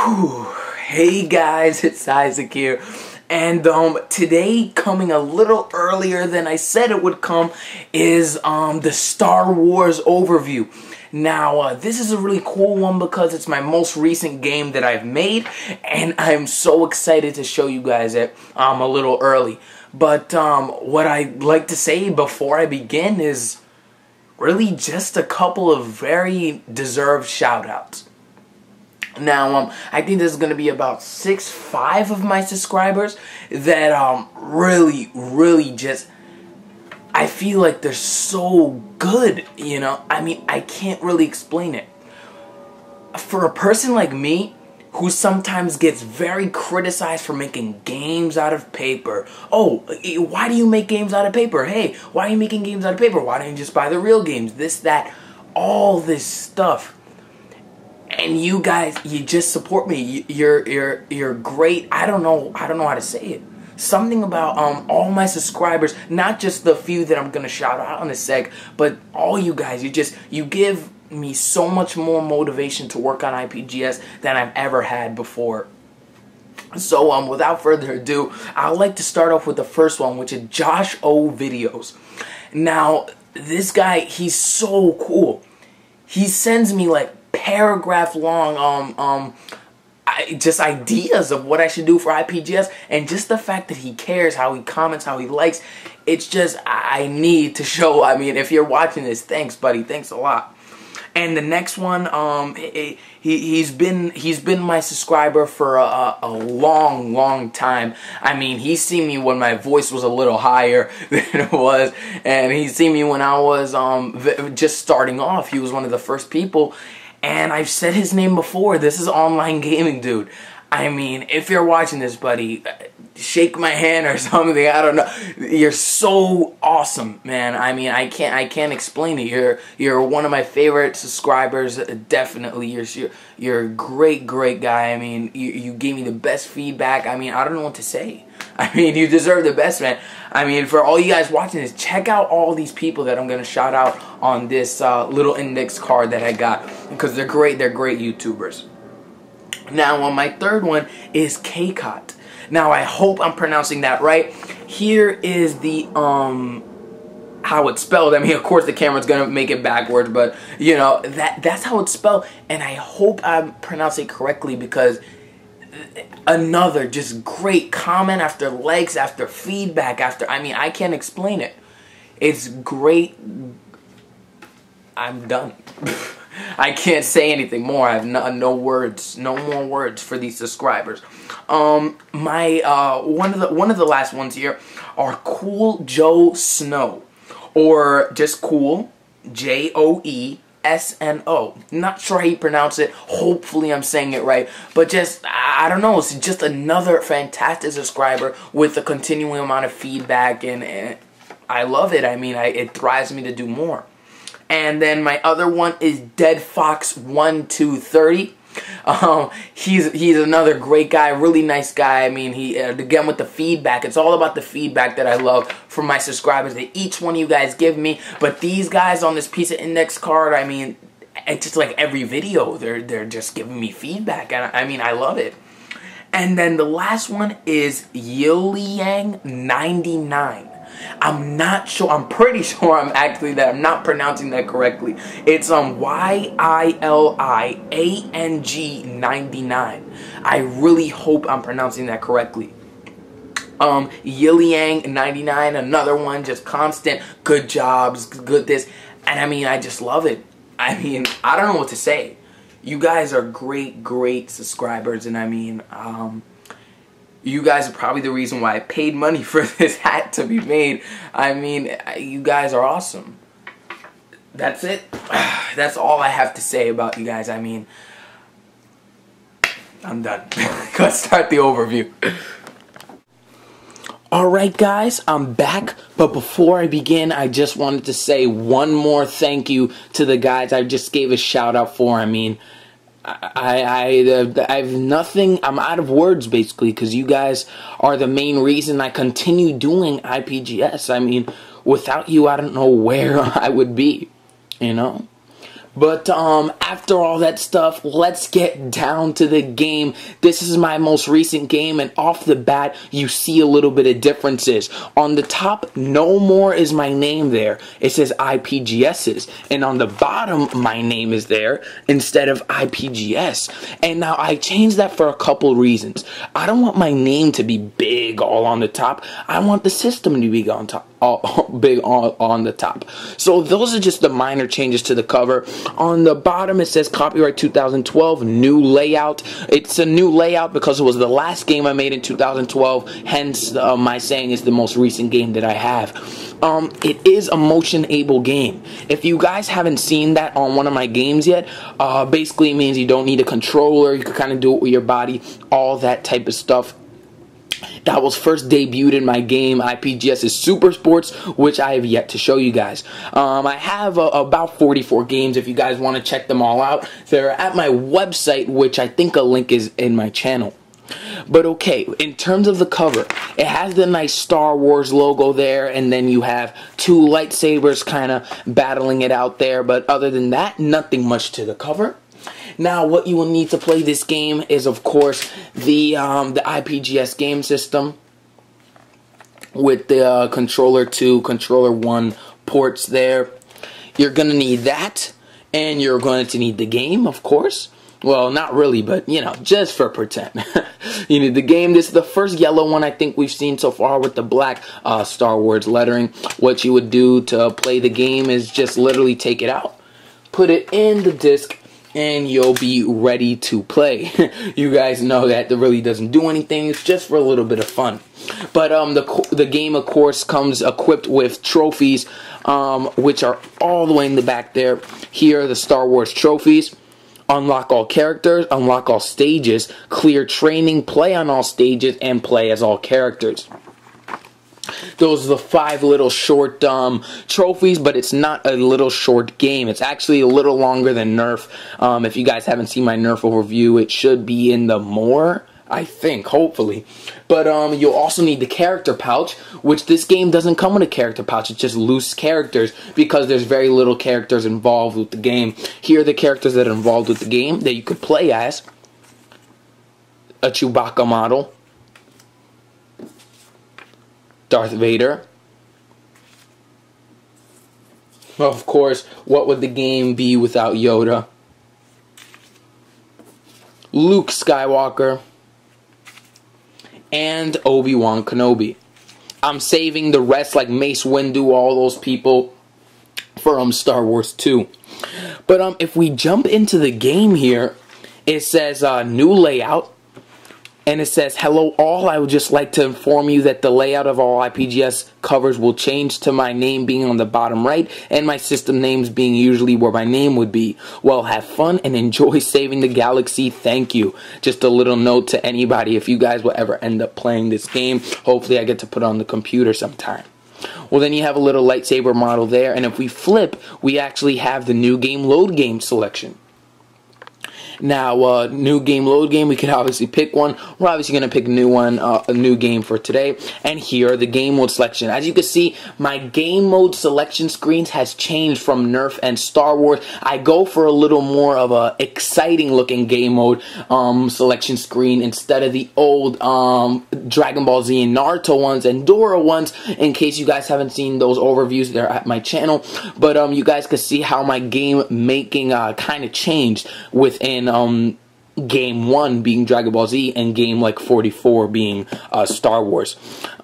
Whew. Hey guys, it's Isaac here, and today, coming a little earlier than I said it would come, is the Star Wars overview. Now, this is a really cool one because it's my most recent game that I've made, and I'm so excited to show you guys it a little early. But what I'd like to say before I begin is really just a couple of very deserved shout-outs. Now, I think this is going to be about 5 of my subscribers that really just, I feel like they're so good, you know? I mean, I can't really explain it. For a person like me, who sometimes gets very criticized for making games out of paper. Oh, why do you make games out of paper? Hey, why are you making games out of paper? Why don't you just buy the real games? This, that, all this stuff. And you guys, you just support me. You're great. I don't know how to say it. Something about all my subscribers, not just the few that I'm gonna shout out in a sec, but all you guys. You give me so much more motivation to work on IPGS than I've ever had before. So without further ado, I'd like to start off with the first one, which is Josh O Videos. Now, this guy, he's so cool. He sends me like paragraph long just ideas of what I should do for IPGS, and just the fact that he cares, how he comments, how he likes, it's just, I need to show. I mean, if you're watching this, thanks buddy, thanks a lot. And the next one, he's been my subscriber for a long time. I mean, he's seen me when my voice was a little higher than it was, and he's seen me when I was just starting off. He was one of the first people. And I've said his name before. This is Online Gaming Dude. I mean, if you're watching this, buddy, shake my hand or something. I don't know. You're so awesome, man. I mean, I can't explain it. You're one of my favorite subscribers. Definitely, you're a great guy. I mean, you gave me the best feedback. I mean, I don't know what to say. I mean, you deserve the best, man. I mean, for all you guys watching this, check out all these people that I'm going to shout out on this little index card that I got, because they're great YouTubers. Now, my third one is KCOT. Now, I hope I'm pronouncing that right. Here is the, how it's spelled. I mean, of course, the camera's going to make it backwards, but, you know, that's how it's spelled, and I hope I'm pronouncing it correctly, because another just great comment after likes, after feedback, after, I mean, I can't explain it. It's great. I'm done. I can't say anything more. I have no words, no more words for these subscribers. One of the last ones here are Cool Joe Snow, or just Cool, JOESNO. Not sure how you pronounce it. Hopefully I'm saying it right. But just, I don't know, it's just another fantastic subscriber with a continuing amount of feedback, and I love it. I mean, it drives me to do more. And then my other one is DeadFox1230. He's another great guy, really nice guy. I mean, he again with the feedback, it's all about the feedback that I love from my subscribers that each one of you guys give me. But these guys on this piece of index card, I mean, it's just like every video they're just giving me feedback, and I mean, I love it. And then the last one is Yiliang99. I'm not sure. I'm pretty sure I'm not pronouncing that correctly. It's YILIANG99. I really hope I'm pronouncing that correctly. Yiliang99, another one, just constant good jobs, good this, and I mean, I just love it. I mean, I don't know what to say. You guys are great subscribers, and I mean, you guys are probably the reason why I paid money for this hat to be made. I mean, you guys are awesome. That's it. That's all I have to say about you guys. I mean, I'm done. Let's start the overview. Alright guys, I'm back, but before I begin, I just wanted to say one more thank you to the guys I just gave a shout out for. I mean, I have nothing. I'm out of words basically, because you guys are the main reason I continue doing IPGS. I mean, without you, I don't know where I would be, you know. But after all that stuff, let's get down to the game. This is my most recent game, and off the bat, you see a little bit of differences. On the top, no more is my name there. It says IPGS's. And on the bottom, my name is there instead of IPGS. And now I changed that for a couple reasons. I don't want my name to be big all on the top. I want the system to be on top. Big on the top. So those are just the minor changes to the cover. On the bottom it says copyright 2012, new layout. It's a new layout because it was the last game I made in 2012, hence my saying it's the most recent game that I have. It is a motion-able game. If you guys haven't seen that on one of my games yet, basically it means you don't need a controller, you can kind of do it with your body, all that type of stuff. That was first debuted in my game, IPGS Super Sports, which I have yet to show you guys. I have about 44 games. If you guys want to check them all out, they're at my website, which I think a link is in my channel. But okay, in terms of the cover, it has the nice Star Wars logo there, and then you have two lightsabers kind of battling it out there. But other than that, nothing much to the cover. Now, what you will need to play this game is, of course, the IPGS game system with the controller 2, controller 1 ports there. You're going to need that, and you're going to need the game, of course. Well, not really, but, you know, just for pretend. You need the game. This is the first yellow one I think we've seen so far with the black Star Wars lettering. What you would do to play the game is just literally take it out, put it in the disc, and you'll be ready to play. You guys know that really doesn't do anything. It's just for a little bit of fun. But the game, of course, comes equipped with trophies, which are all the way in the back there. Here are the Star Wars trophies. Unlock all characters, unlock all stages, clear training, play on all stages, and play as all characters. Those are the 5 little short trophies, but it's not a little short game. It's actually a little longer than Nerf. If you guys haven't seen my Nerf overview, it should be in the more, I think, hopefully. But you'll also need the character pouch, which this game doesn't come with a character pouch. It's just loose characters because there's very little characters involved with the game. Here are the characters that are involved with the game that you could play as. A Chewbacca model. Darth Vader. Well, of course, what would the game be without Yoda? Luke Skywalker. And Obi-Wan Kenobi. I'm saving the rest like Mace Windu, all those people, for Star Wars 2. But if we jump into the game here, it says new layout. And it says, hello all, I would just like to inform you that the layout of all IPGS covers will change to my name being on the bottom right and my system names being usually where my name would be. Well, have fun and enjoy saving the galaxy. Thank you. Just a little note to anybody, if you guys will ever end up playing this game, hopefully I get to put it on the computer sometime. Well, then you have a little lightsaber model there, and if we flip, we actually have the new game load game selection. Now, new game, load game, we could obviously pick one. We're obviously going to pick a new one, a new game for today. And here are the game mode selection. As you can see, my game mode selection screens has changed from Nerf and Star Wars. I go for a little more of a exciting looking game mode selection screen instead of the old Dragon Ball Z and Naruto ones and Dora ones. In case you guys haven't seen those overviews, they're at my channel. But you guys can see how my game making kind of changed within game 1 being Dragon Ball Z and game like 44 being Star Wars.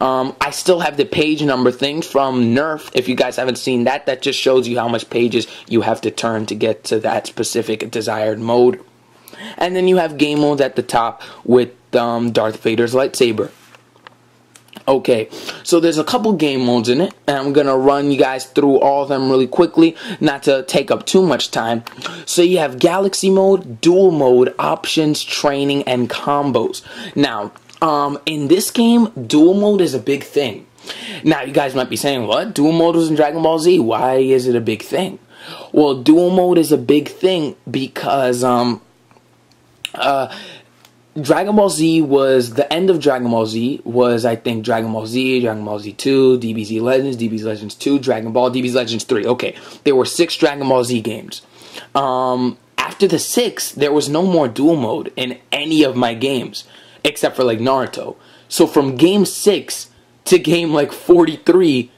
I still have the page number thing from Nerf. If you guys haven't seen that, that just shows you how much pages you have to turn to get to that specific desired mode. And then you have game mode at the top with Darth Vader's lightsaber. Okay, so there's a couple game modes in it, and I'm going to run you guys through all of them really quickly, not to take up too much time. So you have Galaxy Mode, Dual Mode, Options, Training, and Combos. Now, in this game, Dual Mode is a big thing. Now, you guys might be saying, what? Dual Mode was in Dragon Ball Z. Why is it a big thing? Well, Dual Mode is a big thing because, Dragon Ball Z was, the end of Dragon Ball Z was, I think, Dragon Ball Z, Dragon Ball Z 2, DBZ Legends, DBZ Legends 2, Dragon Ball, DBZ Legends 3. Okay, there were 6 Dragon Ball Z games. After the 6, there was no more dual mode in any of my games, except for like Naruto. So from game 6 to game like 43,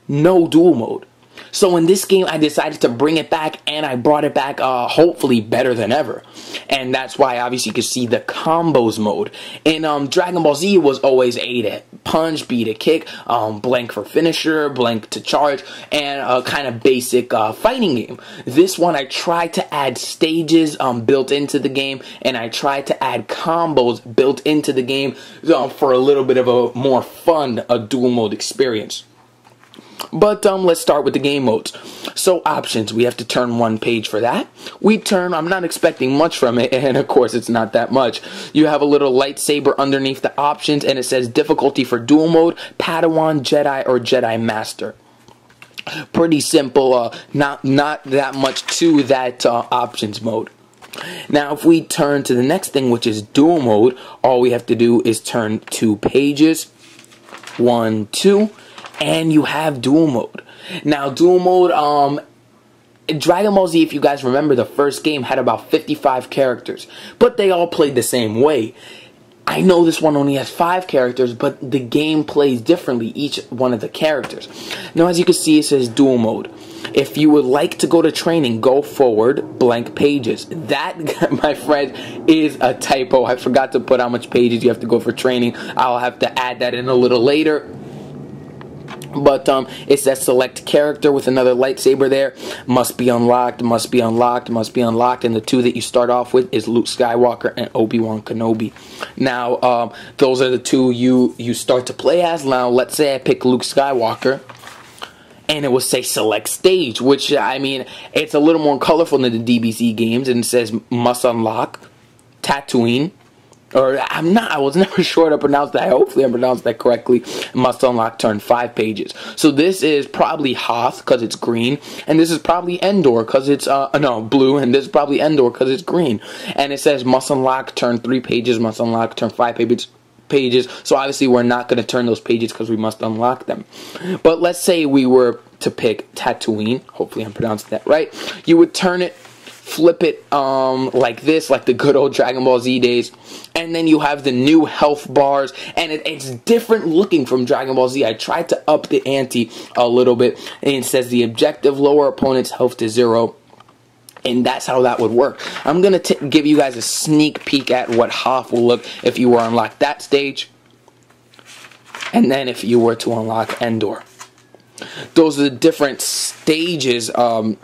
no dual mode. So in this game, I decided to bring it back, and I brought it back hopefully better than ever. And that's why, obviously, you can see the combos mode. In Dragon Ball Z, it was always A to punch, B to kick, blank for finisher, blank to charge, and a kind of basic fighting game. This one, I tried to add stages built into the game, and I tried to add combos built into the game for a little bit of a more fun dual mode experience. But let's start with the game modes. So options, we have to turn one page for that. We turn, I'm not expecting much from it, and of course it's not that much. You have a little lightsaber underneath the options, and it says difficulty for dual mode, Padawan, Jedi, or Jedi Master. Pretty simple, not that much to that options mode. Now if we turn to the next thing, which is dual mode, all we have to do is turn 2 pages, 1, 2, and you have dual mode. Now dual mode, Dragon Ball Z, if you guys remember, the first game had about 55 characters, but they all played the same way. I know this one only has 5 characters, but the game plays differently, each one of the characters. Now as you can see, it says dual mode. If you would like to go to training, go forward, blank pages. That, my friend, is a typo. I forgot to put how much pages you have to go for training. I'll have to add that in a little later. But it says select character with another lightsaber there. Must be unlocked, must be unlocked, must be unlocked. And the 2 that you start off with is Luke Skywalker and Obi-Wan Kenobi. Now, those are the 2 you start to play as. Now, let's say I pick Luke Skywalker, and it will say select stage, which, I mean, it's a little more colorful than the DBZ games, and it says must unlock Tatooine. Or I was never sure to pronounce that. Hopefully I pronounced that correctly. Must unlock turn 5 pages. So this is probably Hoth because it's green, and this is probably Endor because it's no, blue, and this is probably Endor because it's green. And it says must unlock turn 3 pages, must unlock turn 5 pages. So obviously we're not going to turn those pages because we must unlock them. But let's say we were to pick Tatooine. Hopefully I'm pronouncing that right. You would turn it, flip it like this, like the good old Dragon Ball Z days, and then you have the new health bars, and it's different looking from Dragon Ball Z. I tried to up the ante a little bit, and it says the objective, lower opponent's health to 0, and that's how that would work. I'm going to give you guys a sneak peek at what Hoth will look if you were to unlock that stage, and then if you were to unlock Endor. Those are the different stages in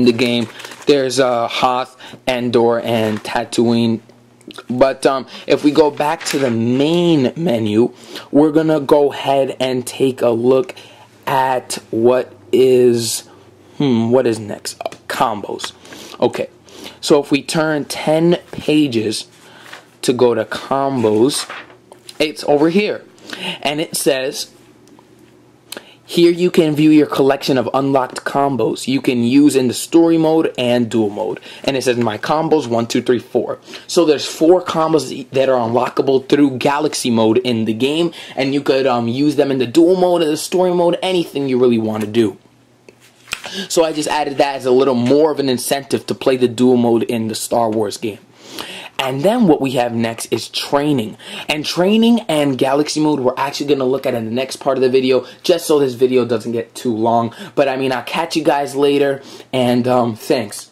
the game. There's Hoth, Endor, and Tatooine. But if we go back to the main menu, we're gonna go ahead and take a look at what is next. Combos. Okay, so if we turn 10 pages to go to combos, it's over here, and it says here you can view your collection of unlocked combos you can use in the story mode and dual mode. And it says my combos 1, 2, 3, 4. So there's 4 combos that are unlockable through Galaxy mode in the game, and you could use them in the dual mode, in the story mode, anything you really want to do. So I just added that as a little more of an incentive to play the dual mode in the Star Wars game. And then what we have next is training. And training and Galaxy mode we're actually going to look at in the next part of the video, just so this video doesn't get too long. But I mean, I'll catch you guys later, and thanks.